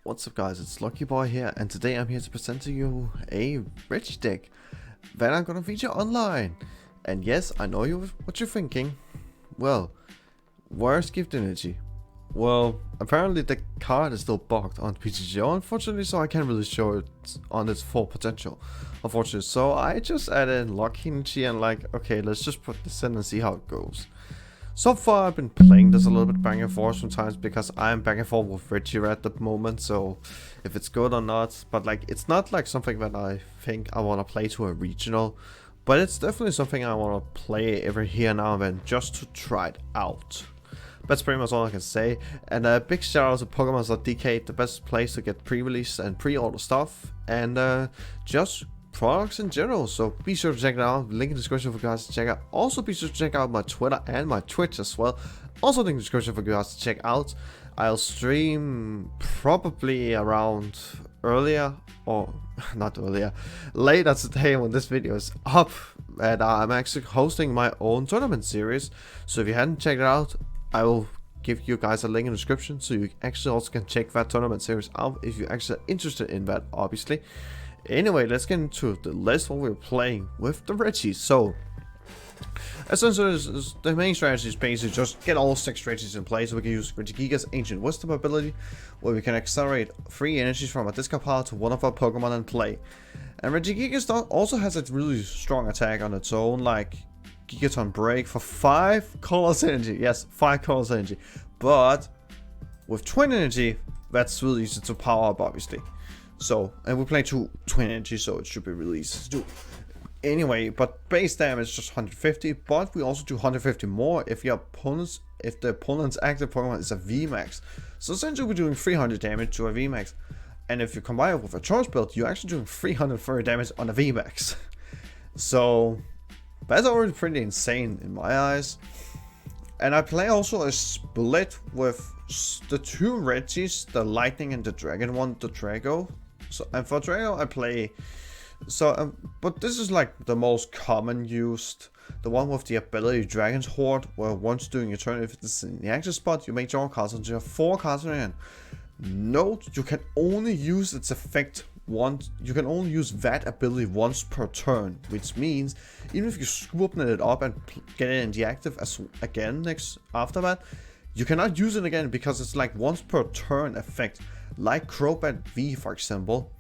What's up guys, it's LuckyBoy here, and today I'm here to present to you a Regi deck that I'm gonna feature online. And yes, I know what you're thinking. Well, where's Gift Energy? Well, apparently the card is still bugged on PTGO, unfortunately, so I can't really show it on its full potential, unfortunately. So I just added Lucky Energy and okay, let's just put this in and see how it goes. So far, I've been playing this a little bit back and forth sometimes because I'm back and forth with Regi at the moment. So if it's good or not, but it's not something that I think I want to play to a regional, but it's definitely something I want to play every here now and then just to try it out. That's pretty much all I can say. And a big shout out to pokemons.dk, the best place to get pre-release and pre-order stuff, and just products in general. So be sure to check it out. Link in the description for you guys to check out. Also be sure to check out my Twitter and my Twitch as well. Also link in the description for you guys to check out. I'll stream probably around later today when this video is up, and I'm actually hosting my own tournament series. So if you hadn't checked it out, I will give you guys a link in the description so you actually also can check that tournament series out if you're actually interested in that, obviously. Anyway, let's get into the list what we're playing with the Regis. So, essentially, the main strategy is basically just get all 6 Regis in place so we can use Regigiga's Ancient Wisdom ability, where we can accelerate 3 energies from a discard pile to one of our Pokemon in play. And Regigiga also has a really strong attack on its own, like Gigaton Break for 5 colors energy. Yes, 5 colors energy. But with Twin Energy, that's really easy to power up, obviously. So, and we play 2 Twin Energy, so it should be really easy to do. Anyway, but base damage is just 150, but we also do 150 more if the opponent's active Pokemon is a VMAX. So essentially we're doing 300 damage to a VMAX. And if you combine it with a charge build, you're actually doing 330 damage on a VMAX. So that's already pretty insane in my eyes. And I play also a split with the 2 Regis, the Lightning and the Dragon one, the Drago. So, and for Drago I play, but this is the most common used, the one with the ability Dragon's Horde, where once during your turn, if it's in the active spot, you may draw cards until you have 4 cards in your hand. Note, you can only use its effect once, you can only use that ability once per turn, which means even if you swoop it up and get it in the active again after that, you cannot use it again because it's once per turn effect, like Crobat V for example.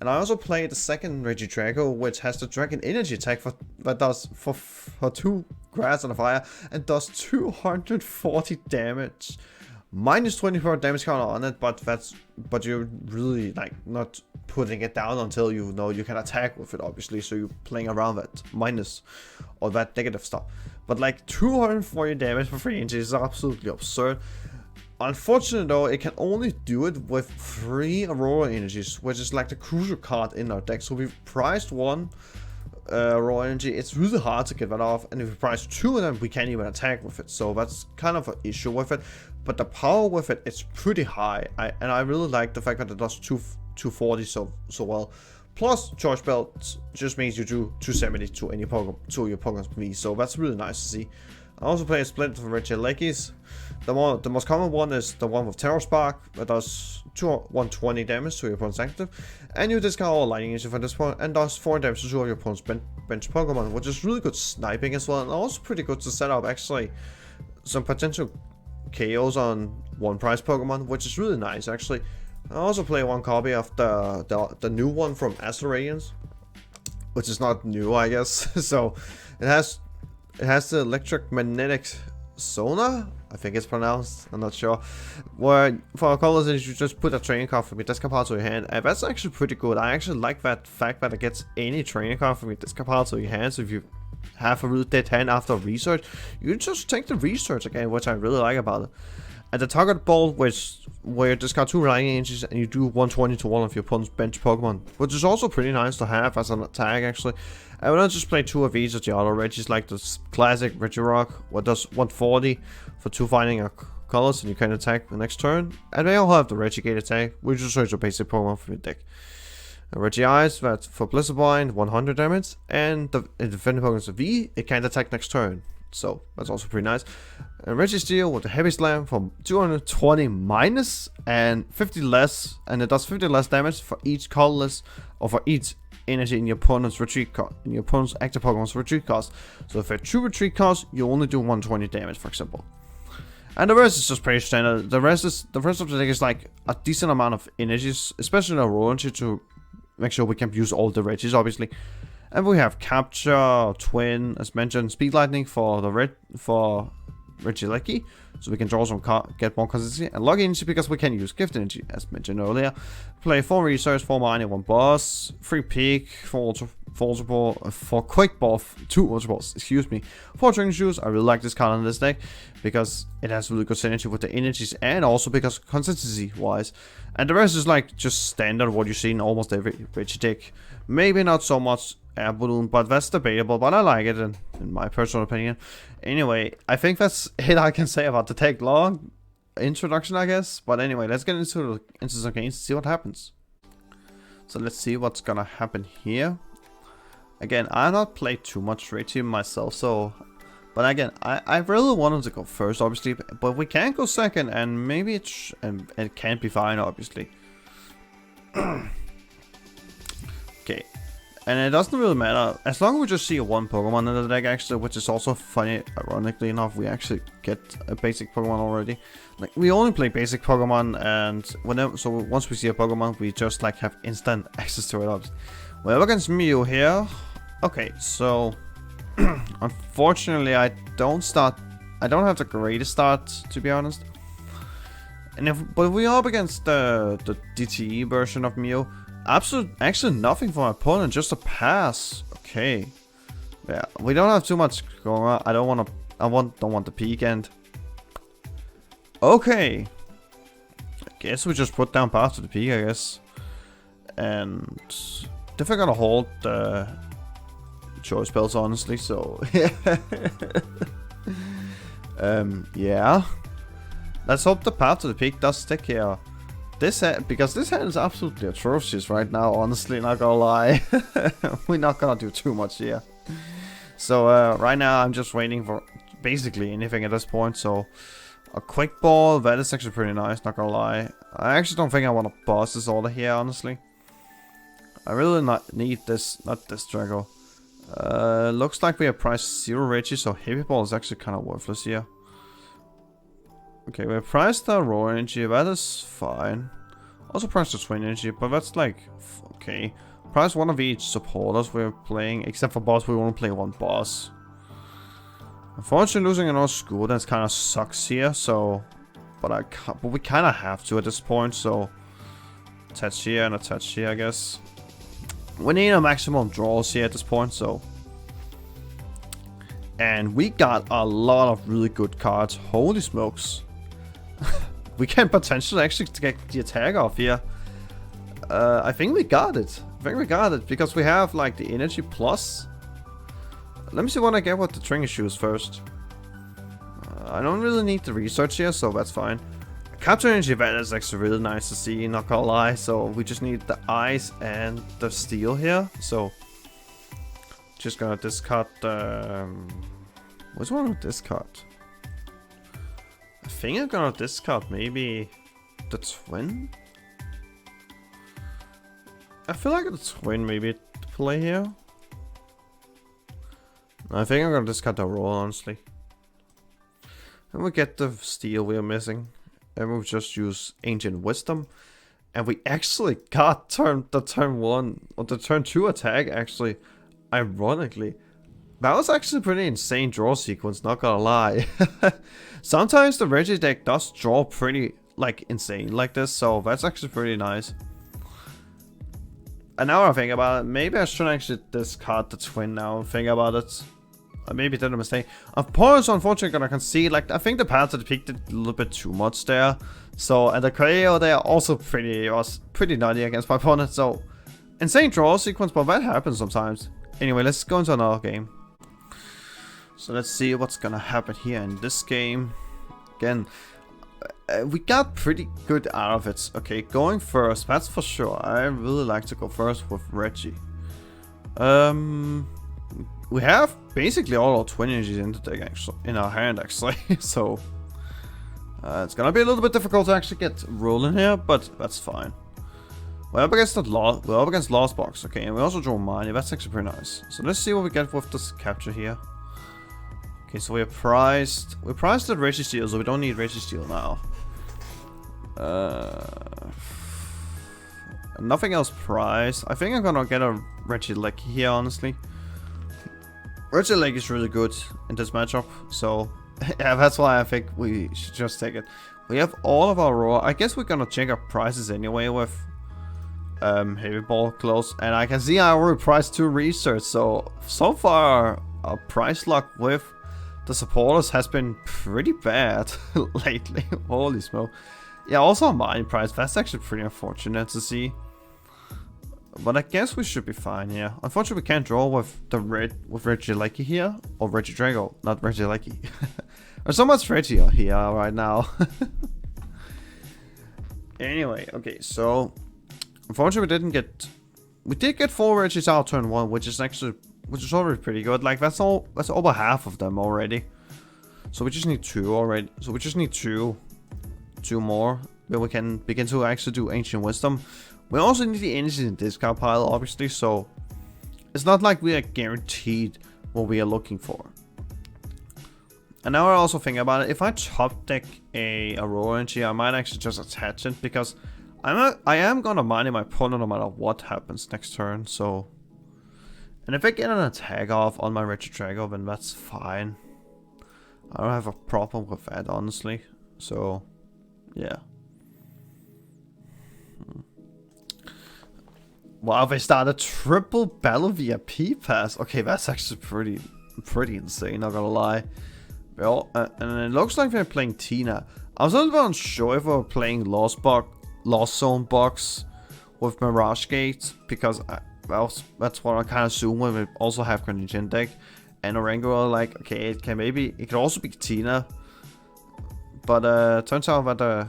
And I also play the second Regidrago, which has the Dragon Energy attack that does for 2 grass and a fire and does 240 damage. Minus 24 damage counter on it, but you're really not putting it down until you know you can attack with it, obviously, so you're playing around that minus or that negative stuff. But 240 damage for 3 energies is absolutely absurd. Unfortunately though, it can only do it with 3 Aurora energies, which is the crucial card in our deck. So we've priced 1 Aurora energy. It's really hard to get that off, and if we price 2 of them, we can't even attack with it. So that's kind of an issue with it. But the power with it is pretty high, and I really like the fact that it does 240 so well. Plus, charge belt just means you do 270 to any Pokemon, to your Pokemon's V, so that's really nice to see. I also play a split for Regilegis. The most common one is the one with Terror Spark that does 120 damage to your opponent's active, and you discard all Lightning Energy from this point and does 4 damage to 2 of your opponent's bench Pokemon, which is really good sniping as well, and also pretty good to set up actually some potential KOs on 1 prize Pokemon, which is really nice actually. I also play 1 copy of the new one from Azurians, which is not new, I guess. So it has the electromagnetic sonar, I think it's pronounced, I'm not sure, where for colors you just put a training card from your discard pile to your hand, and that's actually pretty good. I actually like that fact that it gets any training card from your discard pile to your hand. So if you have a really dead hand after research, you just take the research again, which I really like about it. And the target ball, where you discard 2 Lightning Energies and you do 120 to one of your opponent's bench Pokemon, which is also pretty nice to have as an attack actually. I will not just play 2 of each of the other Regis, like the classic Regirock, what does 140 for 2 fighting colors, and you can attack the next turn. And they all have the Regigate attack, which is also a basic Pokemon from your deck. Regice, that's for Blizzard Blind, 100 damage, and the defending Pokemon's V, it can't attack next turn. so that's also pretty nice. Regi Steel with the Heavy Slam from 220 minus and 50 less, and it does 50 less damage for each colorless or for each energy in your opponent's retreat cost, in your opponent's active Pokemon's retreat cost. So if you have 2 retreat costs, you only do 120 damage, for example. And the rest is just pretty standard. The rest of the deck is like a decent amount of energies, especially the raw energy, to make sure we can use all the Regis, obviously. And we have Capture, Twin, as mentioned, Speed Lightning for the Regi, so we can draw some get more consistency, and Lucky Energy because we can use Gift Energy, as mentioned earlier. Play 4 Research, 4 Mining, 1 Boss, 3 Peak, 4 Ultra Ball, 4 Quick Ball, 2 Ultra Balls, excuse me, 4 Training Shoes. I really like this card on this deck because it has really good synergy with the energies, and also because consistency wise. And the rest is like just standard what you see in almost every Regi deck. Maybe not so much Air Balloon, but that's debatable, but I like it in my personal opinion. Anyway, I think that's it I can say about the deck. Long introduction, I guess. But anyway, let's get into some games and see what happens. So let's see what's gonna happen here. Again, I've not played too much Regi myself, so... But again, I really wanted to go first, obviously. But we can go second, and maybe it can't be fine, obviously. Okay. And it doesn't really matter, as long as we just see one Pokemon in the deck actually, which is also funny, ironically enough, we actually get a basic Pokemon already. Like, we only play basic Pokemon, and so once we see a Pokemon, we just like have instant access to it. We're up against Mew here. Okay, so unfortunately I don't have the greatest start, to be honest. But we're up against the DTE version of Mew. Actually nothing for my opponent, just a pass. Okay. Yeah, we don't have too much going on. I don't want the peak end. Okay. I guess we just put down path to the peak, I guess. And if I'm gonna hold the choice spells, honestly, so yeah. Let's hope the path to the peak does stick here. Because this hand is absolutely atrocious right now, honestly, not gonna lie. We're not gonna do too much here. So right now I'm just waiting for basically anything at this point. So a Quick Ball, that is actually pretty nice, not gonna lie. I actually don't think I want to boss this order here, honestly. I really need this, not this Drago. Looks like we have priced 0 Regi, so Heavy Ball is actually kind of worthless here. Okay, we priced the raw energy, that is fine. Also priced the twin energy, but that's like, okay. Price one of each supporters we're playing, except for boss, we won't play one boss. Unfortunately, losing another school, that kind of sucks here, so... But we kind of have to at this point, so... Attach here and attach here, I guess. We need a maximum draws here at this point, so... And we got a lot of really good cards, holy smokes. We can potentially actually get the attack off here. I think we got it. Because we have like the energy plus. Let me see what I get with the training shoes first. I don't really need the research here, so that's fine. Capture energy, that is actually really nice to see, not gonna lie. So we just need the ice and the steel here. So just gonna discard the... Which one to discard? I think I'm gonna discard maybe the twin. I feel like the twin maybe to play here. I think I'm gonna discard the roll, honestly. And we get the steel we are missing. And we'll just use Ancient Wisdom. And we actually got the turn 1 or the turn 2 attack, actually, ironically. That was actually a pretty insane draw sequence, not gonna lie. Sometimes the Regi deck does draw pretty, like, insane like this, so that's actually pretty nice. And now I think about it, maybe I should actually discard the twin now and think about it. I maybe did a mistake. Of course, unfortunately, gonna concede, like, I think the path to the peak did a little bit too much there. So, and the KO there also was pretty nutty against my opponent, so... Insane draw sequence, but that happens sometimes. Anyway, let's go into another game. So let's see what's gonna happen here in this game. Again, we got pretty good out of it. Okay, going first, that's for sure. I really like to go first with Regi. we have basically all our twin energies in the deck, actually, in our hand, actually. So it's gonna be a little bit difficult to actually get rolling here, but that's fine. We're up against Lost Box, okay, and we also draw money. That's actually pretty nice. So let's see what we get with this capture here. Okay, so we're priced at Regi Steel, so we don't need Regi Steel now. Nothing else priced. I think I'm gonna get a Regi Lucky here, honestly. Regi Lucky is really good in this matchup, so yeah, that's why I think we should just take it. We have all of our raw. I guess we're gonna check our prices anyway with heavy ball close, and I can see I already priced 2 research. So far our price luck with the supporters has been pretty bad lately. Holy smoke! Yeah, also our mining price. That's actually pretty unfortunate to see. But I guess we should be fine here. Unfortunately, we can't draw with the Regi Lucky here, or Regi Drago, not Regi Lucky. There's so much Regi here right now. Anyway, okay, so unfortunately we did get 4 Regis out turn 1, which is already pretty good. Like that's over half of them already. So we just need 2 already. So we just need two more, then we can begin to actually do Ancient Wisdom. We also need the energy in discard pile, obviously, so it's not like we are guaranteed what we are looking for. And now I also think about it, if I top deck a Aurora energy, I might actually just attach it, because I am gonna mine my opponent no matter what happens next turn, so... And if I get an attack off on my Regi Drago, then that's fine. I don't have a problem with that, honestly, so... Yeah. Wow, they started triple battle VIP pass. Okay, that's actually pretty insane, not gonna lie. Well, and it looks like they're playing Tina. I was a little bit unsure if we were playing Lost Zone box with Mirage Gate, because that's what I kind of assume when we also have Grenadier deck. And Orango, like, okay, it could also be Tina. But turns out that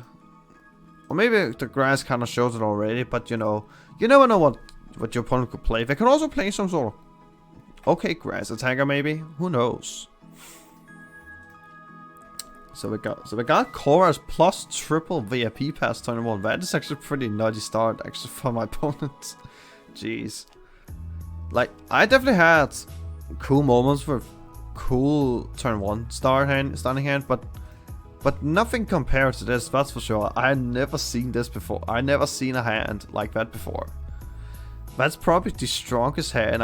or maybe the grass kind of shows it already, but you know, you never know what your opponent could play. They can also play some sort of okay grass attacker, maybe. Who knows? So we got Kora's plus triple VIP pass turn 1. That is actually a pretty nutty start actually for my opponent. Jeez. Like, I definitely had cool moments with cool turn 1 starting hand, but nothing compared to this, that's for sure. I had never seen this before. I never seen a hand like that before. That's probably the strongest hand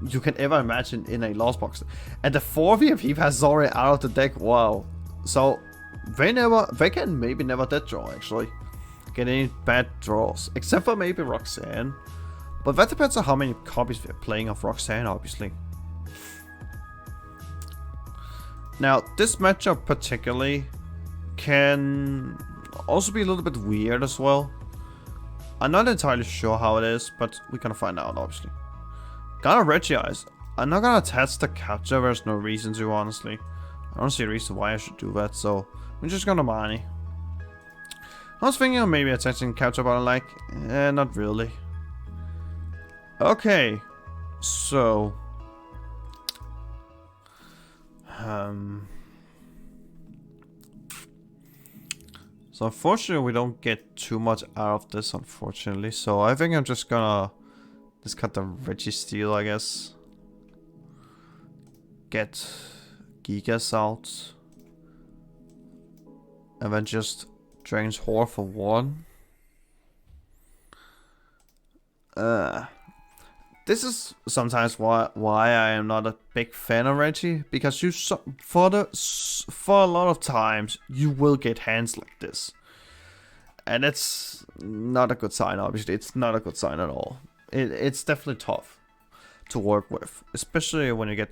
you can ever imagine in a Lost Box. And the 4 VIP pass is already out of the deck. Wow. So they can maybe never dead draw, actually. Get any bad draws. Except for maybe Roxanne. But that depends on how many copies we're playing of Roxanne, obviously. Now, this matchup particularly can also be a little bit weird as well. I'm not entirely sure how it is, but we're gonna find out, obviously. Got a Regi Eyes. I'm not gonna attach the capture, there's no reason to, honestly. I don't see a reason why I should do that, so I'm just gonna money. I was thinking of maybe attaching capture, but I'm like, not really. Okay, so... So unfortunately we don't get too much out of this, unfortunately. So I think I'm just gonna discard the Regi Steel, I guess. Get Gigas out. And then just Dragon's Horde for 1. This is sometimes why I am not a big fan of Regi, because for a lot of times you will get hands like this, and it's not a good sign. Obviously, it's not a good sign at all. It's definitely tough to work with, especially when you get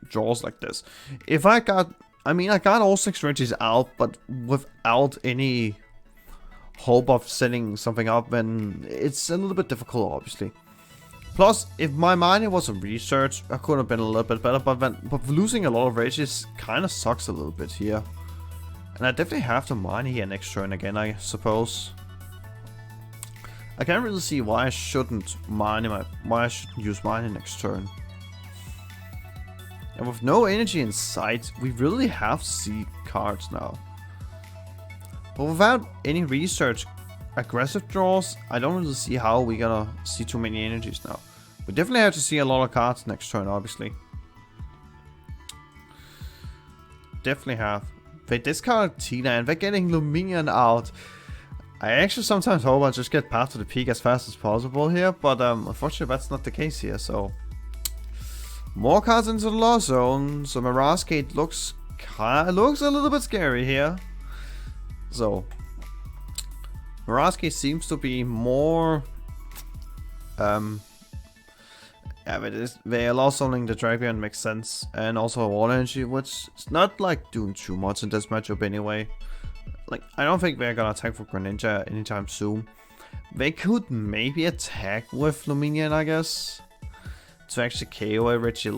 draws like this. I got all 6 Regis out, but without any hope of setting something up, then it's a little bit difficult, obviously. Plus, if my mining was a research, I could have been a little bit better, but losing a lot of Regis kind of sucks a little bit here. And I definitely have to mine here next turn again, I suppose. I can't really see why I shouldn't use mining next turn. And with no energy in sight, we really have to see cards now. But without any research, aggressive draws, I don't really see how we're gonna see too many energies now. We definitely have to see a lot of cards next turn, obviously. Definitely have. They discarded Tina and they're getting Luminion out. I actually sometimes hope I just get past to the peak as fast as possible here, but unfortunately that's not the case here, so... More cards into the lost zone, so Mirage Gate looks a little bit scary here. So... Mirage Gate seems to be more... Yeah, but they are lost zoning the Dragon makes sense, and also Wall Energy, which is not like doing too much in this matchup anyway. Like, I don't think they're gonna attack for Greninja anytime soon. They could maybe attack with Luminion, I guess, to actually KO a Regi,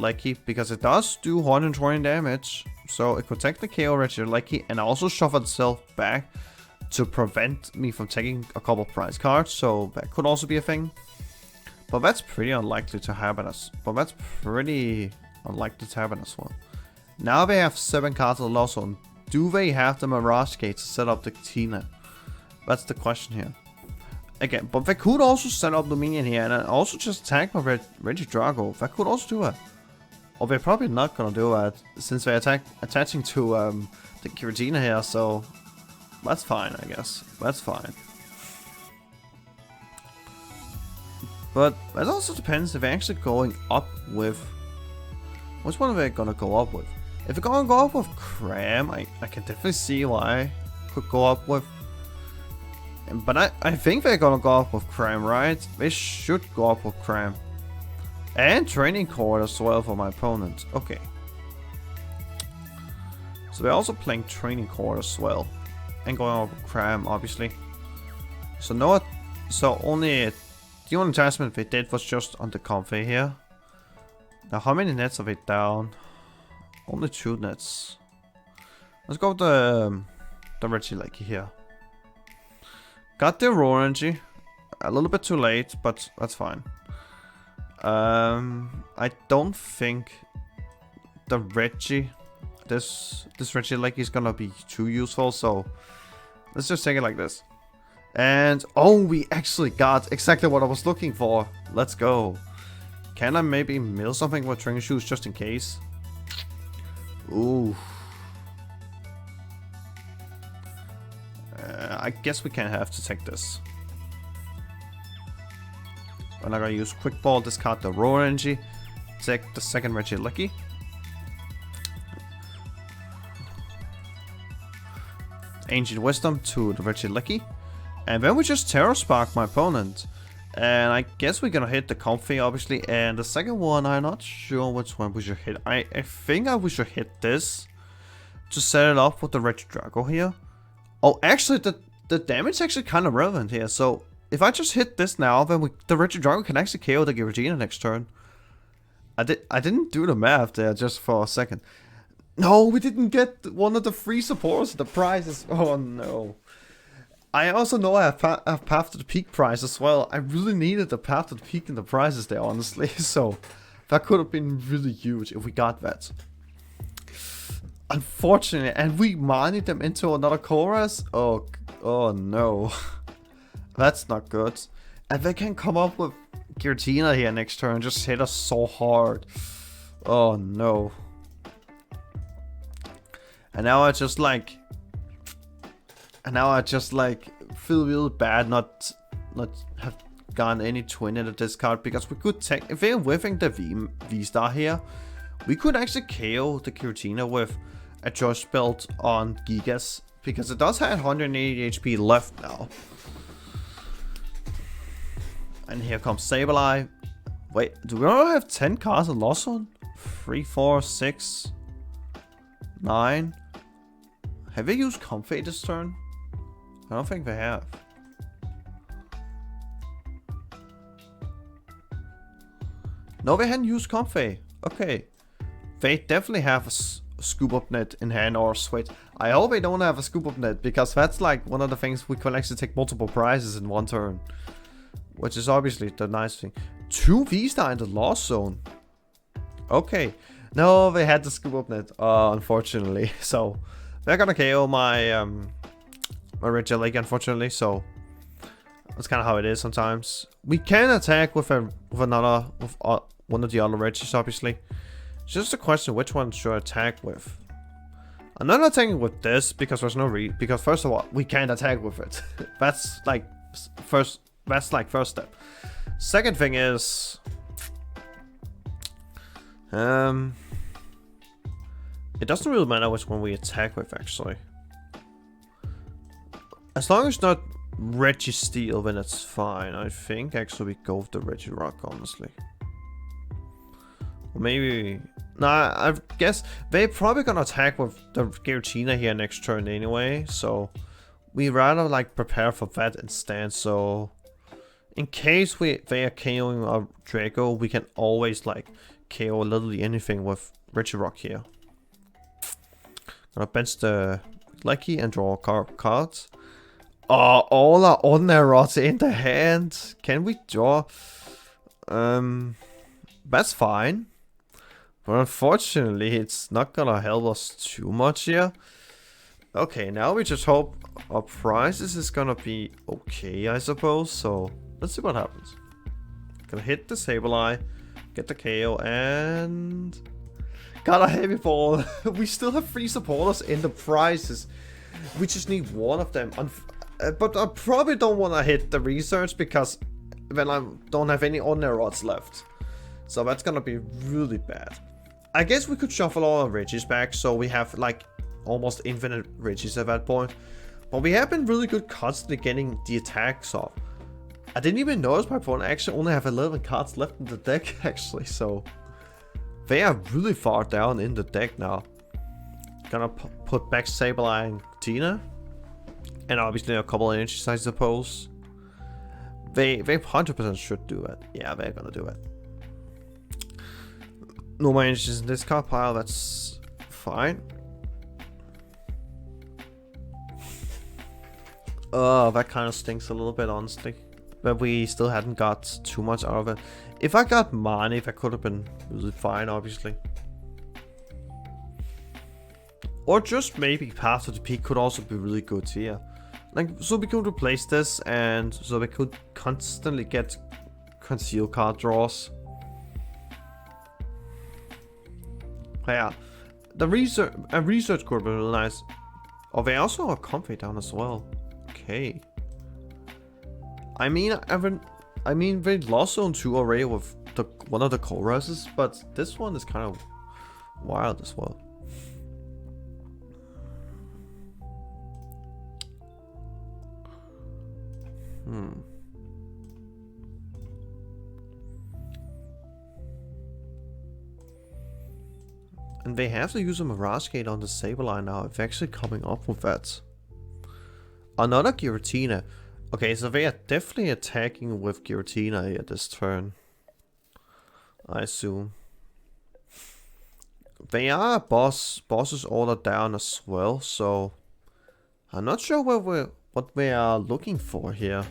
because it does do 120 damage. So it could take the KO Regi and also shove itself back to prevent me from taking a couple prize cards, so that could also be a thing. But that's pretty unlikely to happen as well. Now they have 7 cards in the lost zone. Do they have the Mirage Gate to set up the Tina? That's the question here. Again, but they could also set up the minion here and also just attack my Regidrago. That could also do it. Or they're probably not gonna do it since they're attaching to the Giratina here, so that's fine, I guess. That's fine. But it also depends if they're actually going up with... Which one are they gonna go up with? If they're gonna go up with Cram, I can definitely see why I could go up with... But I think they're gonna go up with Cram, right? They should go up with Cram. And Training Court as well for my opponent. Okay. So they're also playing Training Court as well. And going up with Cram, obviously. So no... So only... The only attachment they did was just on the Comfy here. Now how many nets are they down? Only 2 nets. Let's go with the Regi here. Got the Raw Energy. A little bit too late, but that's fine. I don't think the Regi, this Regi is gonna be too useful, so let's just take it like this. And oh, we actually got exactly what I was looking for. Let's go. Can I maybe mill something with Training Shoes just in case? Ooh. I guess we can have to take this. I'm not gonna use Quick Ball, discard the Raw Energy, take the second Regi. Ancient Wisdom to the Regi. And then we just Terror Spark my opponent. And I guess we're gonna hit the Comfy, obviously. And the second one, I'm not sure which one we should hit. I think we should hit this to set it up with the Regidrago here. Oh, actually, the damage is actually kind of relevant here. So if I just hit this now, then the Regidrago can actually KO the Giratina next turn. I didn't do the math there just for a second. No, we didn't get one of the free supports. The prizes. Oh no. I also know I have Path to the Peak prize as well. I really needed the Path to the Peak and the prizes there, honestly. So that could have been really huge if we got that. Unfortunately, and we mined them into another chorus. Oh no. That's not good. And they can come up with Giratina here next turn and just hit us so hard. Oh no. And now I just like feel real bad not have gotten any twin in the discard, because we could take, if they're whiffing the V-Star here, we could actually KO the Giratina with a Josh belt on Gigas, because it does have 180 HP left now. And here comes Sableye. Wait, do we all have 10 cards in Lost Zone? 3, 4, 6, 9. Have they used Comfy this turn? I don't think they have. No, they hadn't used Comfy. Okay. They definitely have a Scoop Up Net in hand or Switch. I hope they don't have a Scoop Up Net, because that's like one of the things we can actually take multiple prizes in one turn. Which is obviously the nice thing. 2 V-Star in the Lost Zone. Okay. No, they had the scoop up net, unfortunately. So they're gonna KO my my Regi, unfortunately. So that's kind of how it is sometimes. We can attack with another one of the other Regis, obviously. It's just a question which one should I attack with. I'm not attacking with this because there's no because first of all we can't attack with it. That's like first step. Second thing is it doesn't really matter which one we attack with actually. As long as it's not Regi Steel, then it's fine. I think actually we go with the Regi Rock, honestly. Or maybe... Nah, I guess they're probably gonna attack with the Giratina here next turn anyway, so we rather like prepare for that instead. So in case they are KOing our Draco, we can always like KO literally anything with Regi Rock here. Gonna bench the Lucky and draw cards. Oh, all our ordinary rods in the hand. Can we draw? That's fine. But unfortunately, it's not gonna help us too much here. Okay, now we just hope our prizes is gonna be okay, I suppose. So let's see what happens. Gonna hit the Sableye, get the KO, and got a heavy ball. We still have 3 supporters in the prizes. We just need one of them. But I probably don't want to hit the research because then I don't have any ordinary rods left. So that's gonna be really bad. I guess we could shuffle all our Regis back so we have like almost infinite Regis at that point. But we have been really good constantly getting the attacks off. I didn't even notice my opponent actually only have 11 cards left in the deck actually. So they are really far down in the deck now. Gonna put back Sableye and Tina. And obviously a couple of energies, I suppose. They 100% should do it. Yeah, they're gonna do it. No more energies in this card pile, that's fine. That kind of stinks a little bit, honestly. But we still hadn't got too much out of it. If I got money, that could have been really fine, obviously. Or just maybe Path to the Peak could also be really good here. Like, so we could replace this, and so we could constantly get conceal card draws. Yeah, the research could be really nice. Oh, they also are comfy down as well. Okay. I mean, they lost zone 2 already with one of the choruses, but this one is kind of wild as well. And they have to use a Mirage Gate on the Sableye now. It's actually coming up with that. Another Giratina. Okay, so they are definitely attacking with Giratina here this turn. I assume. They are bosses ordered down as well, so I'm not sure what we are looking for here.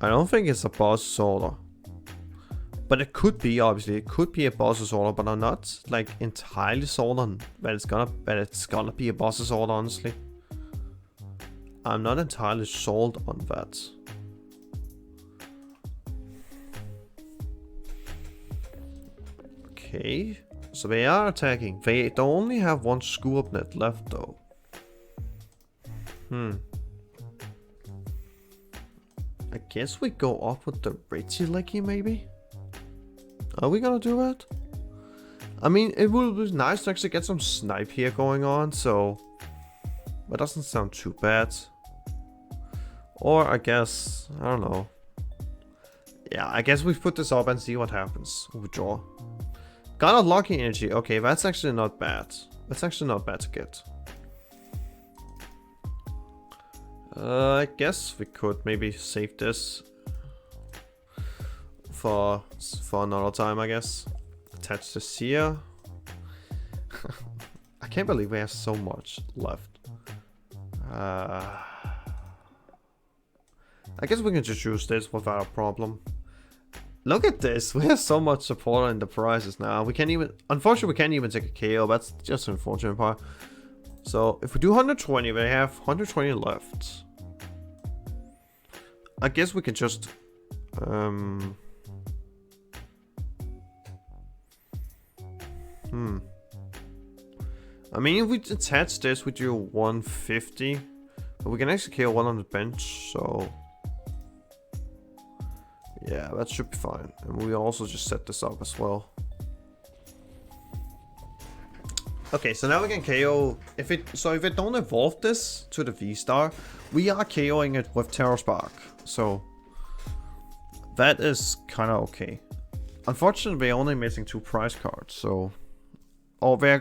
I don't think it's a boss order. But it could be, obviously. It could be a boss's order, but I'm not like entirely sold on that it's gonna be a boss's order, honestly. I'm not entirely sold on that. Okay. So they are attacking. They only have 1 screw up net left though. I guess we go up with the Regi Lucky maybe? Are we gonna do that? I mean, it would be nice to actually get some snipe here going on, so that doesn't sound too bad. Or I guess, I don't know. Yeah, I guess we put this up and see what happens. Withdraw. Got a lucky energy. Okay, that's actually not bad. That's actually not bad to get. I guess we could maybe save this for another time, I guess. Attach this here. I can't believe we have so much left. I guess we can just use this without a problem. Look at this. We have so much support in the prizes now. We can't even... Unfortunately, we can't even take a KO. That's just an unfortunate part. So, if we do 120, we have 120 left. I guess we can just... I mean, if we attach this, we do 150. But we can actually KO one on the bench, so... Yeah, that should be fine. And we also just set this up as well. Okay, so now we can KO... If it don't evolve this to the V-Star, we are KOing it with Terror Spark. So... that is kind of okay. Unfortunately, we're only missing 2 prize cards, so... Or we're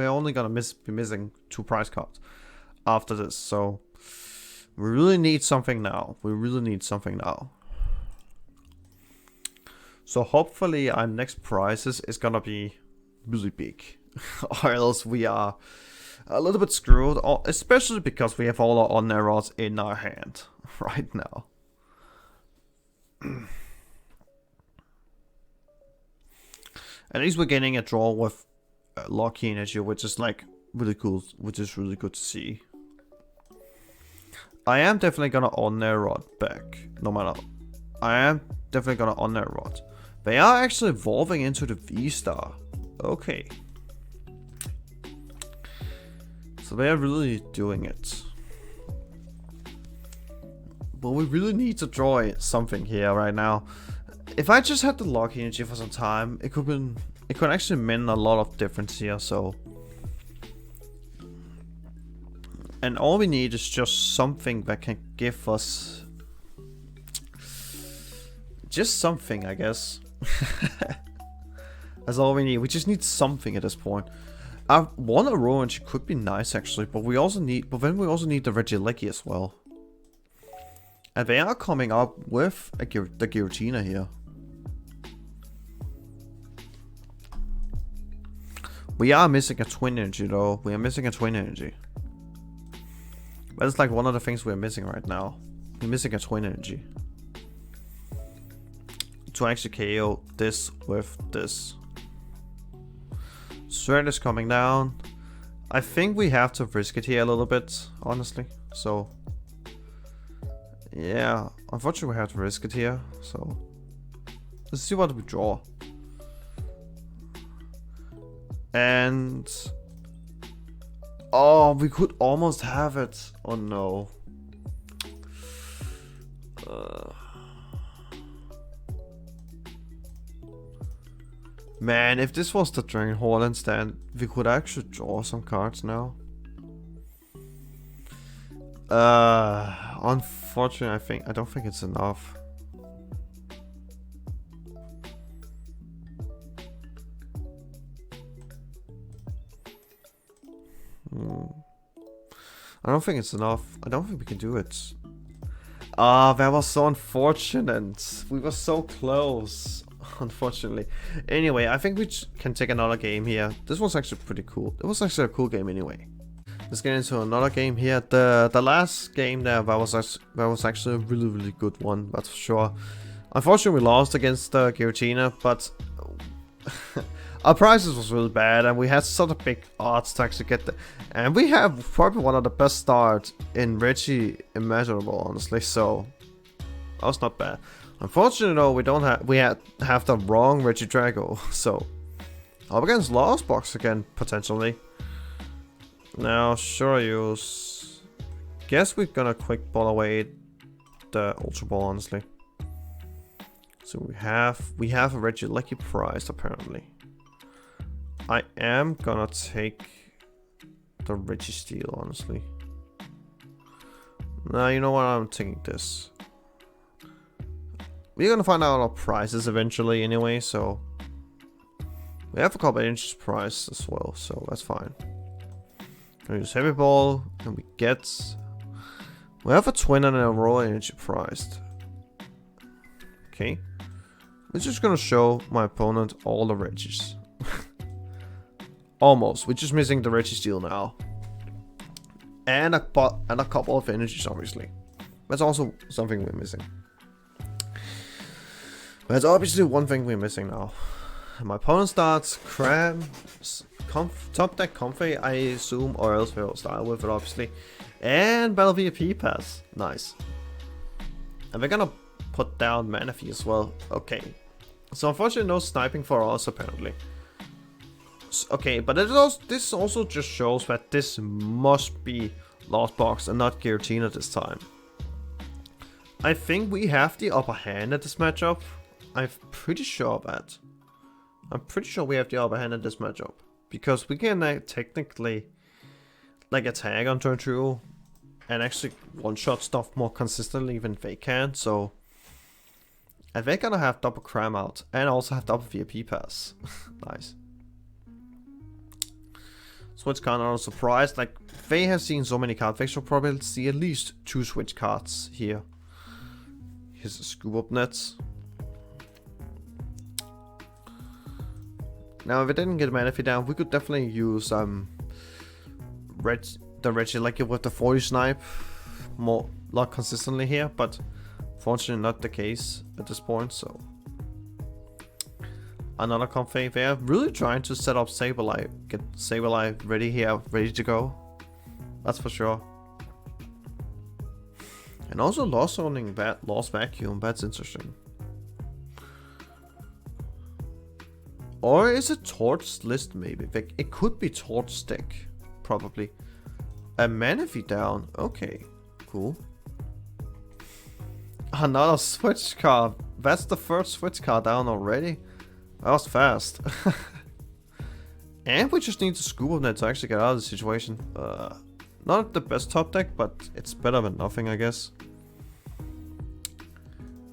only gonna be missing 2 prize cards after this, so... We really need something now. So hopefully our next prizes is gonna be really big. Or else we are a little bit screwed, especially because we have all our on-air rods in our hand right now. At least we're getting a draw with Lucky Energy, which is like really cool, which is really good to see. I am definitely gonna on-air rod back, no matter. I am definitely gonna on-air rod. They are actually evolving into the V-Star. Okay. So they are really doing it. But we really need to draw something here right now. If I just had the Lucky Energy for some time, it could actually mean a lot of difference here, so. And all we need is just something that can give us just something, I guess. That's all we need. We just need something at this point. I want a ruin. She could be nice actually, but we also need. But then we also need the Regi as well. And they are coming up with the Giratina here. We are missing a twin energy though. We are missing a twin energy. That's like one of the things we're missing right now. We're missing a twin energy. To actually KO this with this. Sword is coming down. I think we have to risk it here a little bit, honestly. So, yeah, unfortunately we have to risk it here. So, let's see what we draw. And, oh, we could almost have it. Oh no. Man, if this was the Dragon Hall stand, we could actually draw some cards now. Unfortunately, I don't think it's enough. I don't think it's enough. I don't think we can do it. Ah, that was so unfortunate. We were so close. Unfortunately. Anyway, I think we can take another game here. This was actually pretty cool. It was actually a cool game anyway. Let's get into another game here. The last game there, that was actually a really good one, that's for sure. Unfortunately, we lost against Giratina, but our prices was really bad, and we had such a big odds to actually get the. And we have probably one of the best starts in Regi imaginable, honestly. So that was not bad. Unfortunately, though, we have the wrong Regi Drago, so up against Lost Box again potentially. Now, sure use. Guess we're gonna quick ball away the Ultra Ball, honestly. So we have a Regi Lucky prize apparently. I am gonna take the Regi Steel, honestly. Now, you know what? I'm taking this. We're gonna find out our prizes eventually anyway, so we have a couple of inches prize as well, so that's fine. We use heavy ball, and we have a twin and a raw energy prized. Okay, we're just gonna show my opponent all the Regis. Almost. We're just missing the Regi Steel now, and a couple of energies, obviously. That's also something we're missing. There's obviously one thing we're missing now. My opponent starts Cram, top deck Comfy, I assume, or else we'll start with it obviously. And Battle VIP pass. Nice. And we're gonna put down Manaphy as well. Okay. So unfortunately no sniping for us apparently. Okay, but this also just shows that this must be Lost Box and not Giratina this time. I think we have the upper hand at this matchup. I'm pretty sure of that. I'm pretty sure we have the upper hand in this matchup. Because we can technically like attack on turn 2 and actually one-shot stuff more consistently than they can. So and they're gonna have double Cram out and also have double VIP pass. Nice. Switch card, not a surprise. Like, they have seen so many cards, they should probably see at least 2 switch cards here. Here's a Scoop Up Nets. Now, if it didn't get Manaphy down, we could definitely use the Regi like it with the 40 snipe more lot consistently here, but fortunately not the case at this point, so. Another Comfy. They are really trying to set up Sableye, get Sableye ready here, ready to go. That's for sure. And also Lost owning Lost Vacuum, that's interesting. Or is it Torch List maybe? It could be Torch deck, probably. A Manaphy down, okay, cool. Another switch card. That's the first switch card down already. That was fast. And we just need to Scoop Up Net to actually get out of the situation. Not the best top deck, but it's better than nothing, I guess.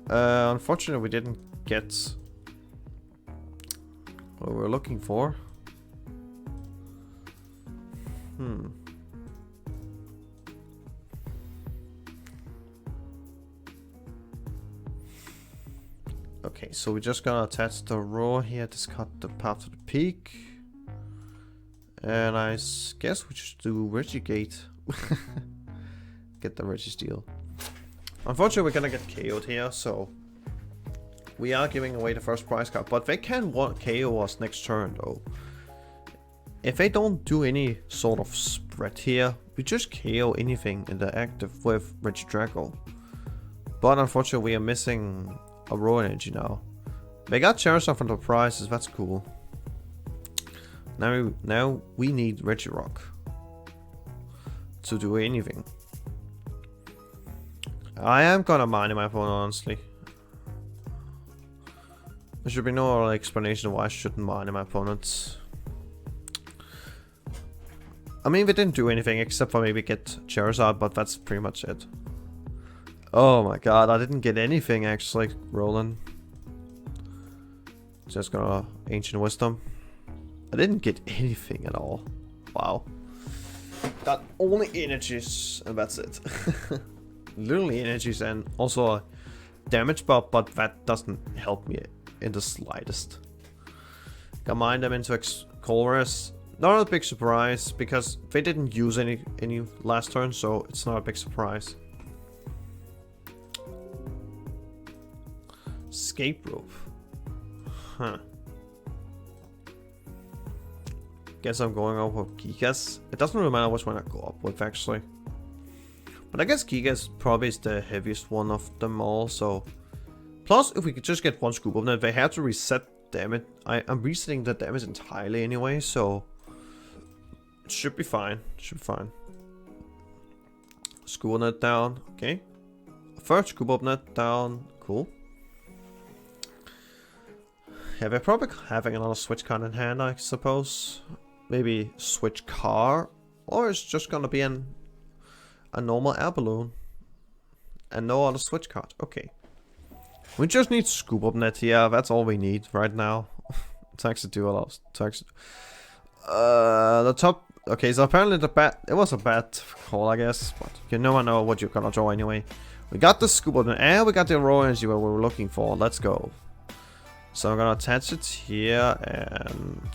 Unfortunately, we didn't get what we were looking for. Okay, so we're just gonna attach the roar here, discard the path to the peak. And I guess we just do Regi Gate. Get the Regi Steel. Unfortunately, we're gonna get KO'd here, so we are giving away the first prize card. But they can KO us next turn, though. If they don't do any sort of spread here, we just KO anything in the active with Regidrago. But unfortunately, we are missing a raw energy now. They got Charizard from the prizes, that's cool. Now we need Regirock to do anything. I am gonna mine my opponent, honestly. There should be no explanation why I shouldn't mine my opponent. I mean, they didn't do anything except for maybe get Charizard, but that's pretty much it. Oh my god, I didn't get anything actually, Roland. Just gonna Ancient Wisdom. I didn't get anything at all. Wow. Got only energies, and that's it. Literally energies and also a damage buff, but that doesn't help me in the slightest. Combine them into Colress. Not a big surprise, because they didn't use any last turn, so it's not a big surprise. Escape Rope. Huh. Guess I'm going up with Gigas. It doesn't really matter which one I go up with, actually. But I guess Gigas probably is the heaviest one of them all, so. Plus, if we could just get one Scoop Up Net, they have to reset damage. I'm resetting the damage entirely anyway, so. It should be fine. Should be fine. Scoop Up Net down. Okay. First Scoop Up Net down. Cool. Yeah, they're probably having another switch card in hand, I suppose. Maybe switch car, or it's just gonna be a normal air balloon and no other switch card. Okay, we just need Scoop Up Net here. That's all we need right now. To actually do a lot. The top. Okay, so apparently it was a bad call, I guess, but you never know what you're gonna draw anyway. We got the Scoop Up Net and we got the raw energy where we were looking for. Let's go. So I'm gonna attach it here, and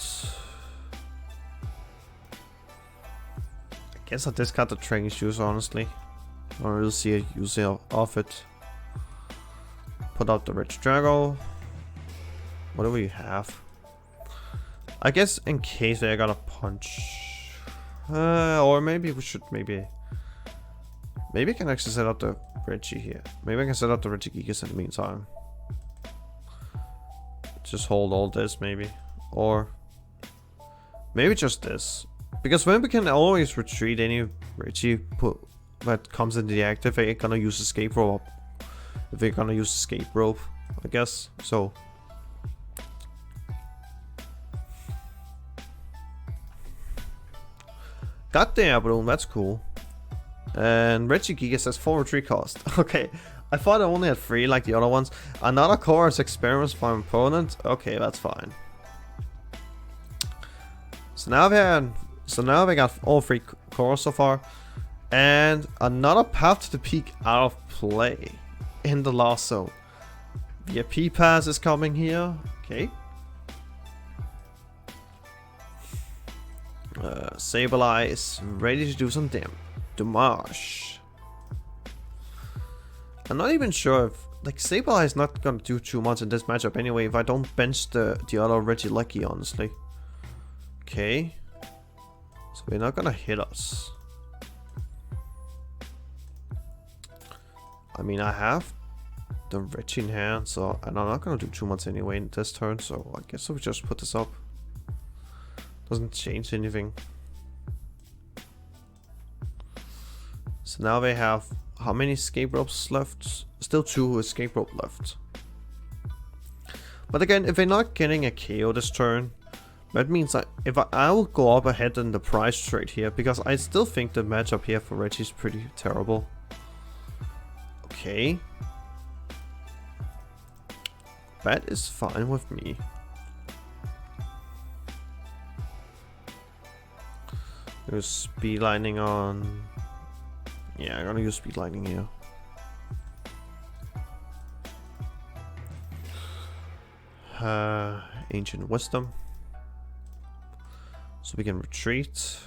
I guess I discard the training shoes, honestly. I don't really see a use of it. Put out the Regidrago. What do we have? I guess in case they're gonna punch. Or maybe we should maybe I can actually set up the Regi here. Maybe I can set up the Regi Gigas in the meantime. Just hold all this maybe. Or maybe just this. Because then we can always retreat any Regi that comes into the active. They're gonna use escape rope. If they're gonna use escape rope, I guess. So got the air balloon, that's cool. And Regi Gigas has 4 retreat cost. Okay, I thought I only had 3 like the other ones. Another core is experiments from opponent. Okay, that's fine. So now we got all 3 cores so far. And another path to the peak out of play in the last zone. VIP pass is coming here. Okay. Sableye is ready to do some damage. I'm not even sure if like Sableye is not gonna do too much in this matchup anyway if I don't bench the other Regi Lucky, honestly. Okay. So they're not gonna hit us. I mean, I have the Regi in hand, so and I'm not gonna do too much anyway in this turn, so I guess I'll just put this up. Doesn't change anything. So now they have how many escape ropes left? Still 2 escape rope left. But again, if they're not getting a KO this turn, that means I will go up ahead in the price trade here, because I still think the matchup here for Regi is pretty terrible. Okay. That is fine with me. There's speed lightning on. Yeah, I'm gonna use speed lightning here. Ancient wisdom. So we can retreat.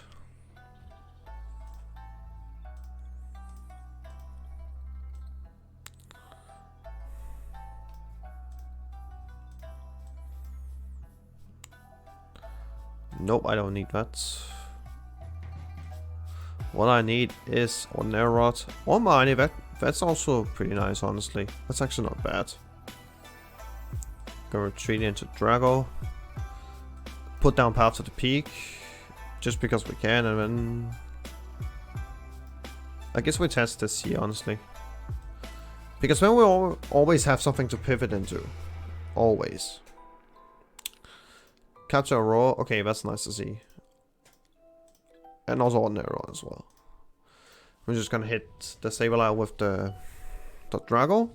Nope, I don't need that. What I need is Ordinary Rod or Mine. That's also pretty nice, honestly. That's actually not bad. Gonna retreat into Drago. Put down Path to the Peak. Just because we can, and then I guess we test this here, honestly. Because then we always have something to pivot into. Always. Capture a Roar. Okay, that's nice to see. And also Ordinary Rod as well. We're just gonna hit the Sableye with the Drago.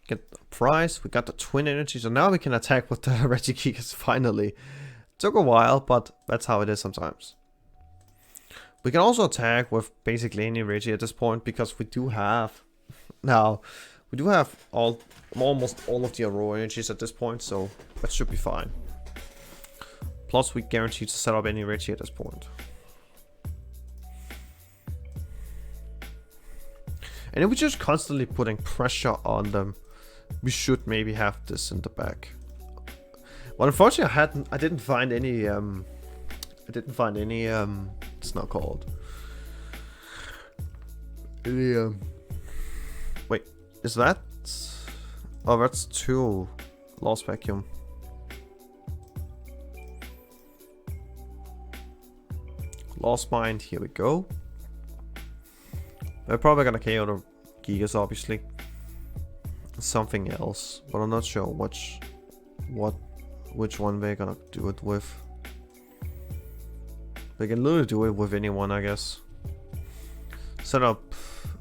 Get the prize. We got the twin energy, so now we can attack with the Regi Gigas finally. Took a while, but that's how it is sometimes. We can also attack with basically any Regi at this point, because we do have almost all of the Aurora energies at this point, so that should be fine. Plus, we guarantee to set up any Regi at this point. And if we're just constantly putting pressure on them, we should maybe have this in the back. Well, unfortunately, I didn't find any. It's not called. Any, wait, is that? Oh, that's 2 Lost Vacuum. Lost Mind, here we go. They're probably gonna KO the Gigas, obviously. Something else, but I'm not sure which one they're gonna do it with. They can literally do it with anyone, I guess. Set up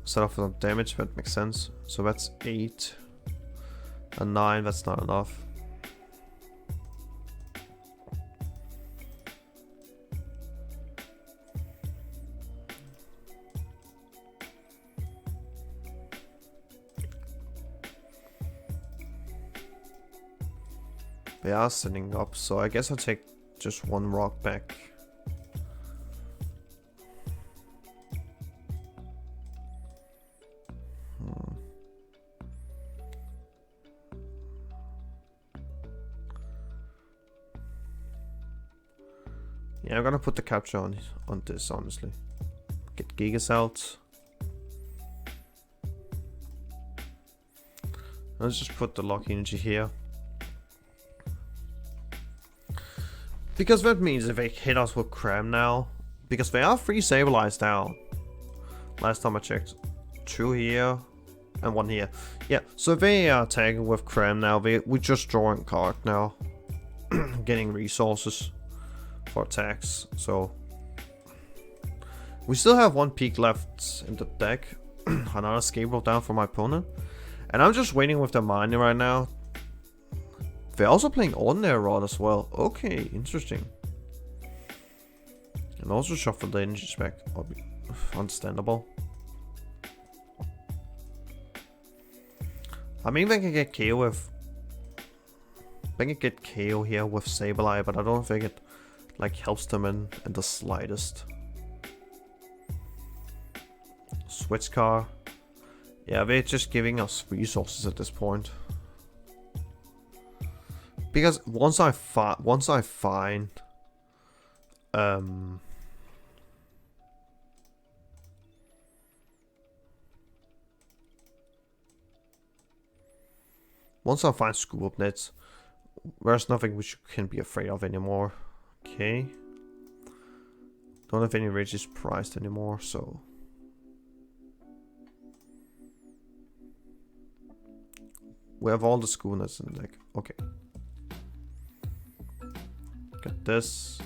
for some damage, that makes sense. So that's 8 and 9, that's not enough. They are sending up, so I guess I'll take just 1 rock back. Yeah, I'm gonna put the capture on this, honestly. Get Gigas out. Let's just put the Lucky Energy here. Because that means if they hit us with Cram now, because they are 3 Sableyes now. Last time I checked. 2 here and 1 here. Yeah, so if they are attacking with Cram now, we just drawing card now. Getting resources for attacks, so we still have 1 peak left in the deck. Another escape roll down for my opponent, and I'm just waiting with the mining right now. They're also playing Ordinary Rod as well. Okay, interesting. And also shuffle the energies back. Understandable. I mean, they can get KO with. They can get KO here with Sableye, but I don't think it like helps them in the slightest. Switch car. Yeah, they're just giving us resources at this point. Because once I find scoop up nets, there's nothing we can be afraid of anymore. Okay. Don't have any Regi's priced anymore, so. We have all the school nets in the deck. Okay. Get this.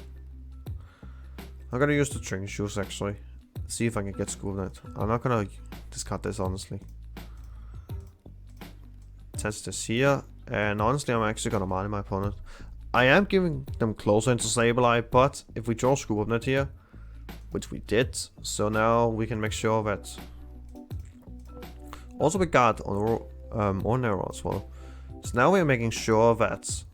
I'm gonna use the string shoes actually. See if I can get school net. I'm not gonna discard this honestly. Test this here. And honestly, I'm actually gonna mine my opponent. I am giving them closer into Sableye, but if we draw Scoop Net here, which we did, so now we can make sure that. Also, we got on arrow as well. So now we're making sure that.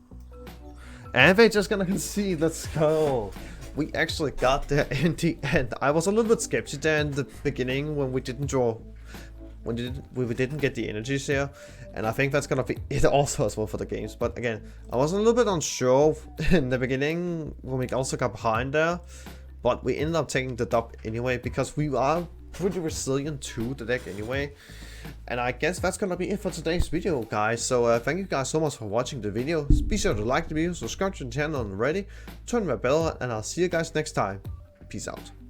And they're just gonna concede. Let's go. We actually got there in the end. I was a little bit skeptical there in the beginning when we didn't draw. When we didn't get the energies here, and I think that's gonna be it also as well for the games. But again, I was a little bit unsure in the beginning when we also got behind there, but we ended up taking the dub anyway because we are pretty resilient to the deck anyway. And I guess that's gonna be it for today's video, guys. So thank you guys so much for watching the video. Be sure to like the video, subscribe to the channel already, turn my bell, and I'll see you guys next time. Peace out.